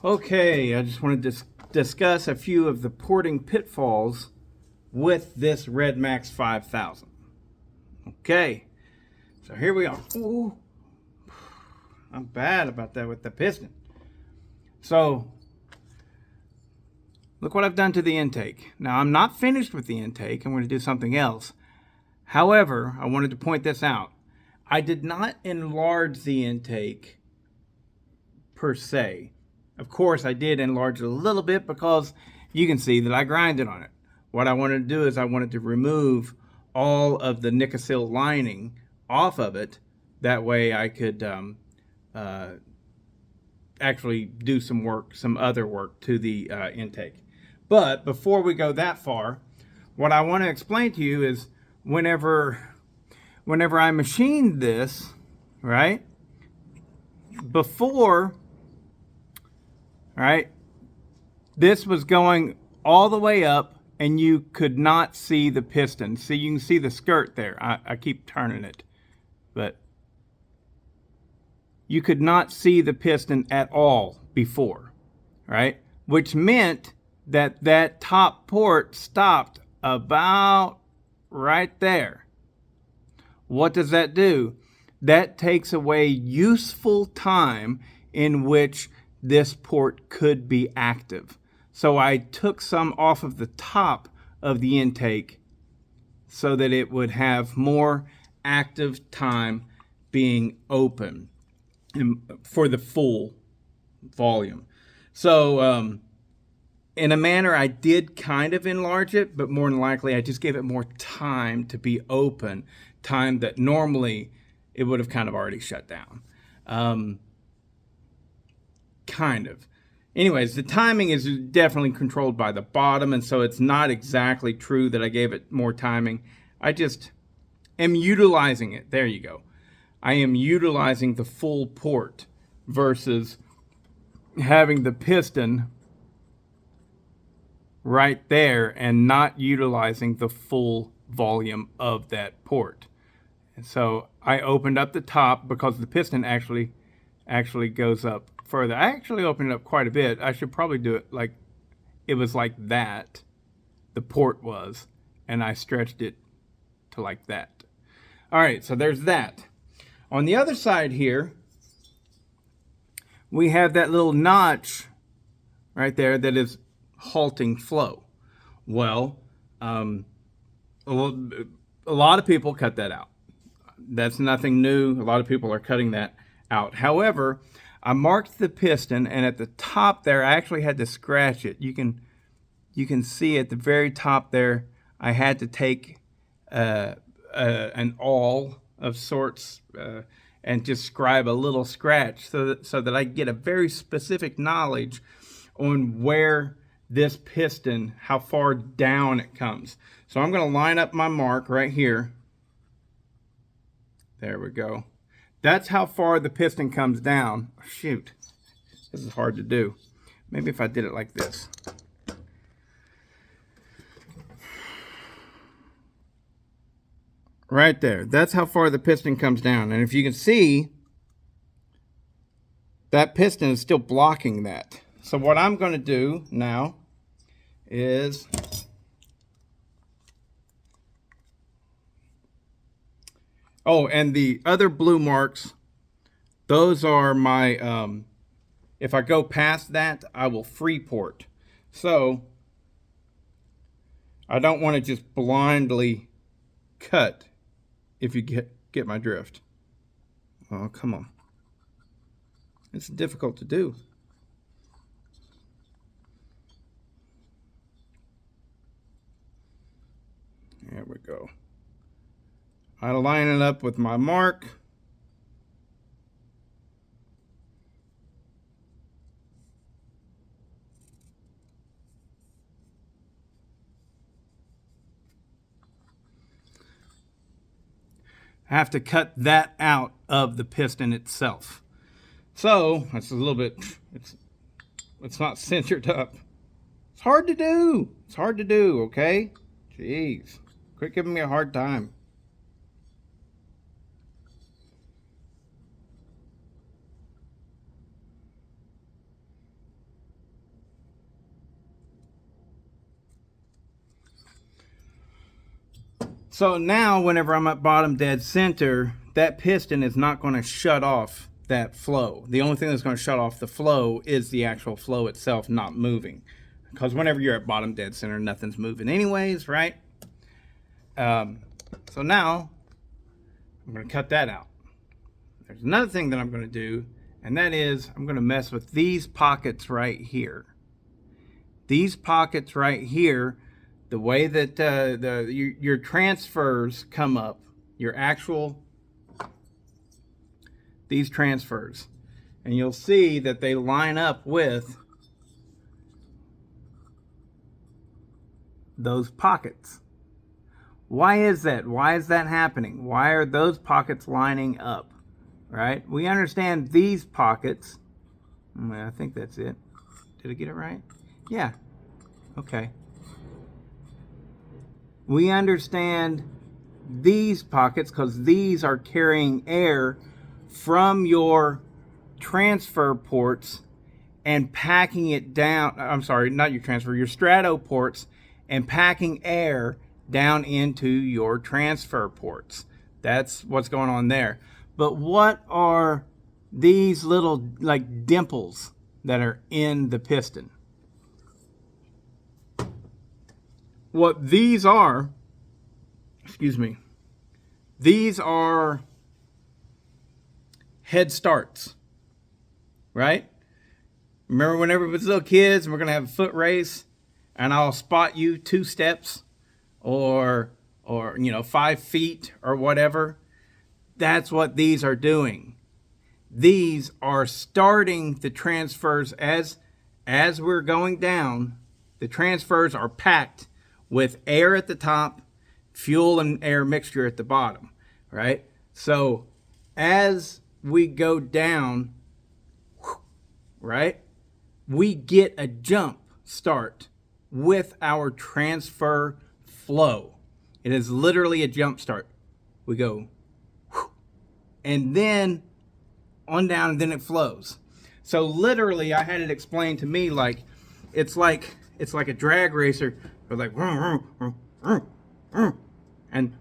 Okay, I just wanted to discuss a few of the porting pitfalls with this Redmax 5000. Okay, so here we are. Ooh, I'm bad about that with the piston. So, look what I've done to the intake. Now, I'm not finished with the intake. I'm going to do something else. However, I wanted to point this out. I did not enlarge the intake per se. Of course, I did enlarge it a little bit because you can see that I grinded on it. What I wanted to do is I wanted to remove all of the Nicosil lining off of it. That way I could actually do some work, some other work to the intake. But before we go that far, what I want to explain to you is whenever I machined this, right, before, right, this was going all the way up and you could not see the piston. See, you can see the skirt there. I keep turning it, but you could not see the piston at all before, right? Which meant that that top port stopped about right there. What does that do? That takes away useful time in which this port could be active. So I took some off of the top of the intake so that it would have more active time being open for the full volume. So in a manner, I did kind of enlarge it, but more than likely I just gave it more time to be open, time that normally it would have kind of already shut down. Kind of. Anyways, the timing is definitely controlled by the bottom, and so it's not exactly true that I gave it more timing. I just am utilizing it. There you go. I am utilizing the full port versus having the piston right there and not utilizing the full volume of that port. And so I opened up the top because the piston actually goes up further. I actually opened it up quite a bit. I should probably do it like it was like that, the port was, and I stretched it to like that. All right, so there's that. On the other side here, we have that little notch right there that is halting flow. Well, a lot of people cut that out. That's nothing new. A lot of people are cutting that out. However, I marked the piston, and at the top there, I actually had to scratch it. You can see at the very top there, I had to take an awl of sorts and just scribe a little scratch so that I get a very specific knowledge on where this piston, how far down it comes. So I'm going to line up my mark right here. There we go. That's how far the piston comes down. Oh, shoot, this is hard to do. Maybe if I did it like this. Right there. That's how far the piston comes down. And if you can see, that piston is still blocking that. So what I'm going to do now is oh, and the other blue marks, those are my, if I go past that, I will free port. So I don't want to just blindly cut, if you get my drift. Oh, come on. It's difficult to do. There we go. I line it up with my mark. I have to cut that out of the piston itself. So it's a little bit, it's not centered up. It's hard to do. It's hard to do, okay? Jeez. Quit giving me a hard time. So now whenever I'm at bottom dead center, that piston is not going to shut off that flow. The only thing that's going to shut off the flow is the actual flow itself not moving. Because whenever you're at bottom dead center, nothing's moving anyways, right? So now I'm going to cut that out. There's another thing that I'm going to do, and that is I'm going to mess with these pockets right here. These pockets right here, the way that your transfers come up, your actual, these transfers, and you'll see that they line up with those pockets. Why is that? Why is that happening? Why are those pockets lining up? Right? We understand these pockets. I think that's it. Did I get it right? Yeah. Okay. We understand these pockets because these are carrying air from your transfer ports and packing it down. I'm sorry, not your transfer, your strato ports, and packing air down into your transfer ports. That's what's going on there. But what are these little like dimples that are in the piston? What these are, excuse me, these are head starts, right? Remember whenever we was little kids and we're gonna have a foot race and I'll spot you 2 steps or 5 feet or whatever. That's what these are doing. These are starting the transfers as we're going down. The transfers are packed with air at the top, fuel and air mixture at the bottom, right? So as we go down, right, we get a jump start with our transfer flow. It is literally a jump start. We go and then on down, and then it flows. So literally, I had it explained to me like it's like a drag racer, or like and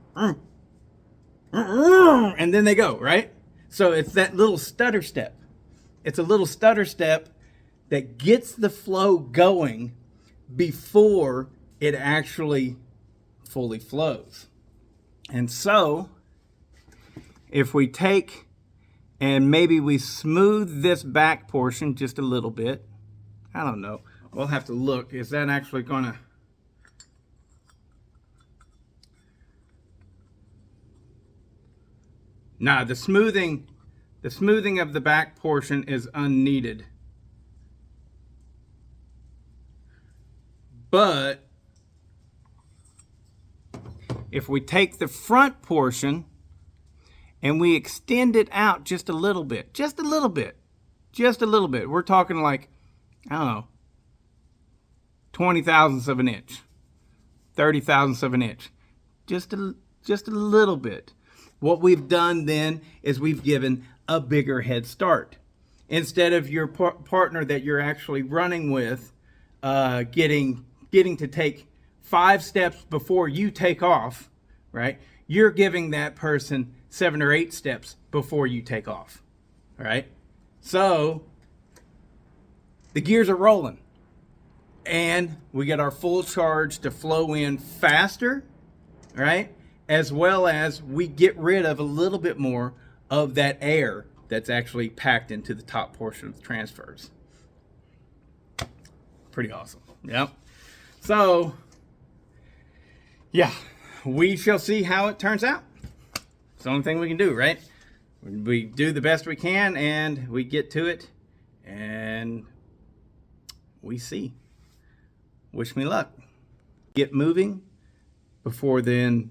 then they go, right? So it's that little stutter step. It's a little stutter step that gets the flow going before it actually fully flows. And so if we take and maybe we smooth this back portion just a little bit, I don't know, we'll have to look. Is that actually gonna, nah, the smoothing of the back portion is unneeded. But if we take the front portion and we extend it out just a little bit, we're talking like, I don't know, 20 thousandths of an inch, 30 thousandths of an inch, just a little bit. What we've done then is we've given a bigger head start. Instead of your partner that you're actually running with getting to take 5 steps before you take off, right? You're giving that person 7 or 8 steps before you take off, right? So the gears are rolling and we get our full charge to flow in faster, right? As well as we get rid of a little bit more of that air that's actually packed into the top portion of the transfers. Pretty awesome. Yep. So, yeah, we shall see how it turns out. It's the only thing we can do, right? We do the best we can and we get to it and we see. Wish me luck. Get moving before then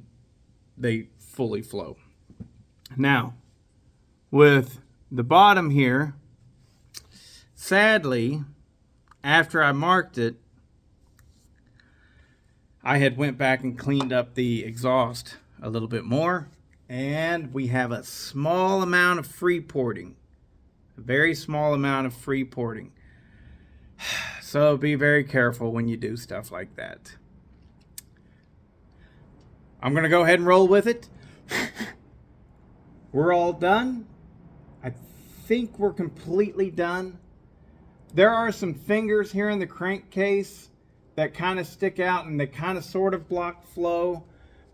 they fully flow. Now, with the bottom here, sadly, after I marked it, I had went back and cleaned up the exhaust a little bit more, and we have a small amount of free porting, a very small amount of free porting. So be very careful when you do stuff like that. I'm going to go ahead and roll with it. We're all done. I think we're completely done. There are some fingers here in the crankcase that kind of stick out and they kind of sort of block flow.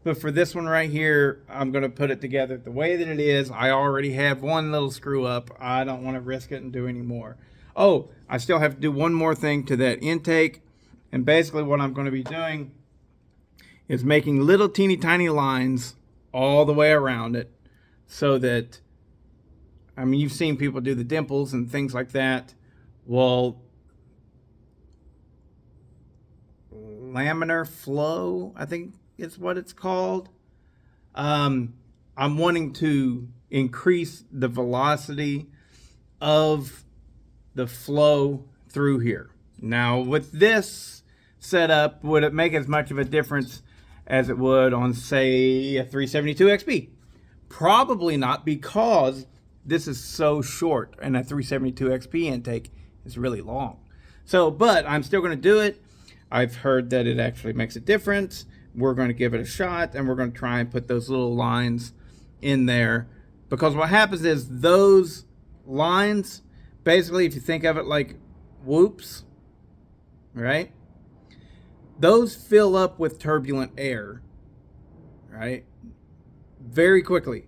But for this one right here, I'm going to put it together the way that it is. I already have one little screw up. I don't want to risk it and do any more. Oh, I still have to do one more thing to that intake. And basically what I'm going to be doing is making little teeny tiny lines all the way around it so that, I mean, you've seen people do the dimples and things like that. Well, laminar flow, I think is what it's called. I'm wanting to increase the velocity of the flow through here. Now, with this setup, would it make as much of a difference as it would on, say, a 372 XP? Probably not, because this is so short and a 372 XP intake is really long. So, but I'm still going to do it. I've heard that it actually makes a difference. We're going to give it a shot, and we're going to try and put those little lines in there, because what happens is those lines, basically, if you think of it like whoops, right? Those fill up with turbulent air, right? Very quickly,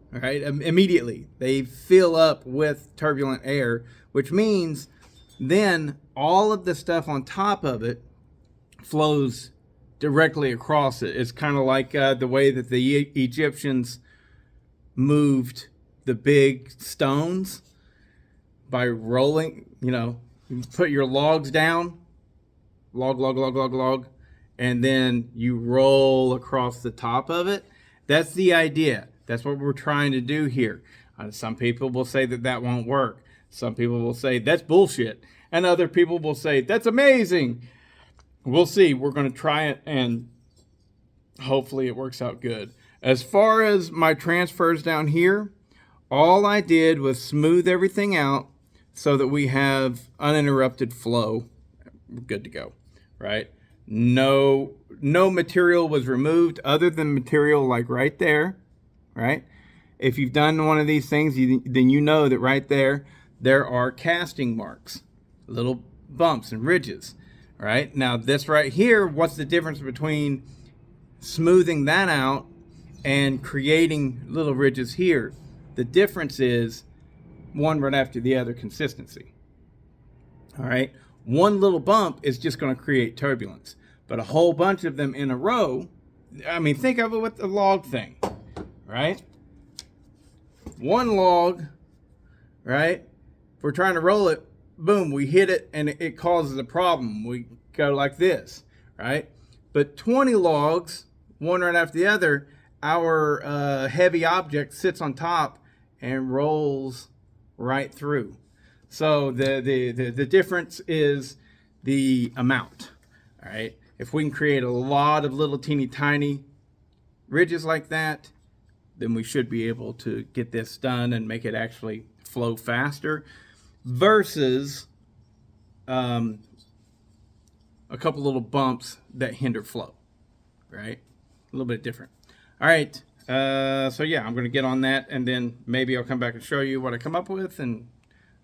right? Immediately, they fill up with turbulent air, which means then all of the stuff on top of it flows directly across it. It's kind of like the way that the Egyptians moved the big stones by rolling. You know, you put your logs down, log, and then you roll across the top of it. That's the idea. That's what we're trying to do here. Some people will say that that won't work. Some people will say that's bullshit. And other people will say that's amazing. We'll see. We're going to try it, and hopefully it works out good. As far as my transfers down here, all I did was smooth everything out so that we have uninterrupted flow. We're good to go, right? No material was removed other than material like right there, right? If you've done one of these things, then you know that right there are casting marks, little bumps and ridges. Right? Now this right here, what's the difference between smoothing that out and creating little ridges here? The difference is one right after the other consistency. All right? One little bump is just going to create turbulence, but a whole bunch of them in a row, I mean, think of it with the log thing, right? One log, right? If we're trying to roll it, boom, we hit it and it causes a problem. We go like this, right? But 20 logs, one right after the other, our heavy object sits on top and rolls right through. So the difference is the amount, all right? If we can create a lot of little teeny tiny ridges like that, then we should be able to get this done and make it actually flow faster. Versus a couple little bumps that hinder flow, right? A little bit different. All right, so yeah, I'm going to get on that, and then maybe I'll come back and show you what I come up with and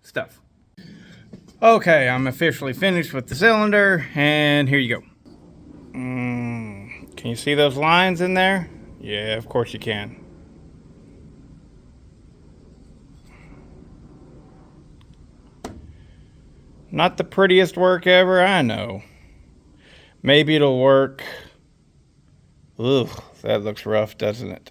stuff. Okay, I'm officially finished with the cylinder, and here you go. Can you see those lines in there? Yeah, of course you can. Not the prettiest work ever, I know. Maybe it'll work. Ugh, that looks rough, doesn't it?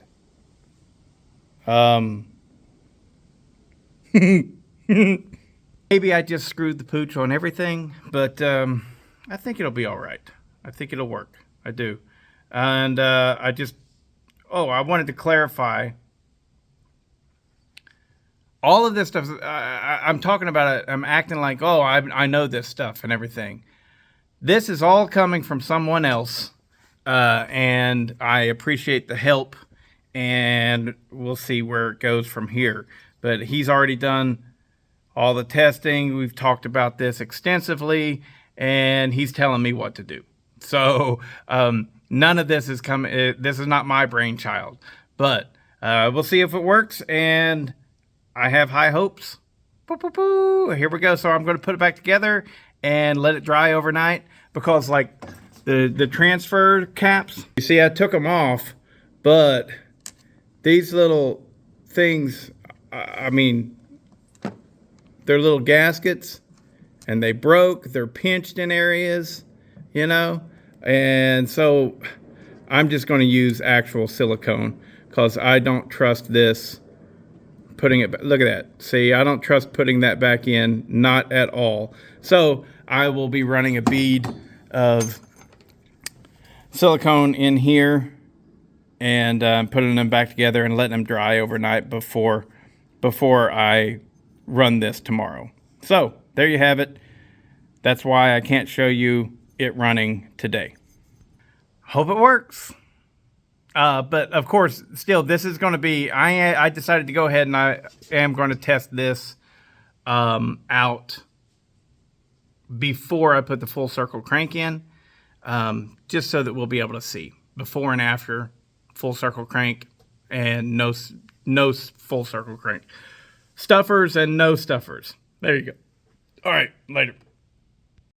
Maybe I just screwed the pooch on everything, but I think it'll be all right. I think it'll work. I do. And I wanted to clarify. All of this stuff, I'm talking about it, I'm acting like, oh, I know this stuff and everything. This is all coming from someone else, and I appreciate the help, and we'll see where it goes from here. But he's already done all the testing. We've talked about this extensively, and he's telling me what to do. So None of this is coming. This is not my brainchild, but we'll see if it works. And I have high hopes. Here we go. So I'm going to put it back together and let it dry overnight, because like the transfer caps, you see I took them off, but these little things, I mean, they're little gaskets and they broke. They're pinched in areas, you know, and so I'm just going to use actual silicone, because I don't trust this. Putting it, look at that. See, I don't trust putting that back in, not at all. So I will be running a bead of silicone in here and putting them back together and letting them dry overnight before I run this tomorrow. So there you have it. That's why I can't show you it running today. Hope it works. But of course, still, this is going to be, I decided to go ahead and I am going to test this out before I put the full circle crank in, just so that we'll be able to see before and after full circle crank and no full circle crank. Stuffers and no stuffers. There you go. All right, later.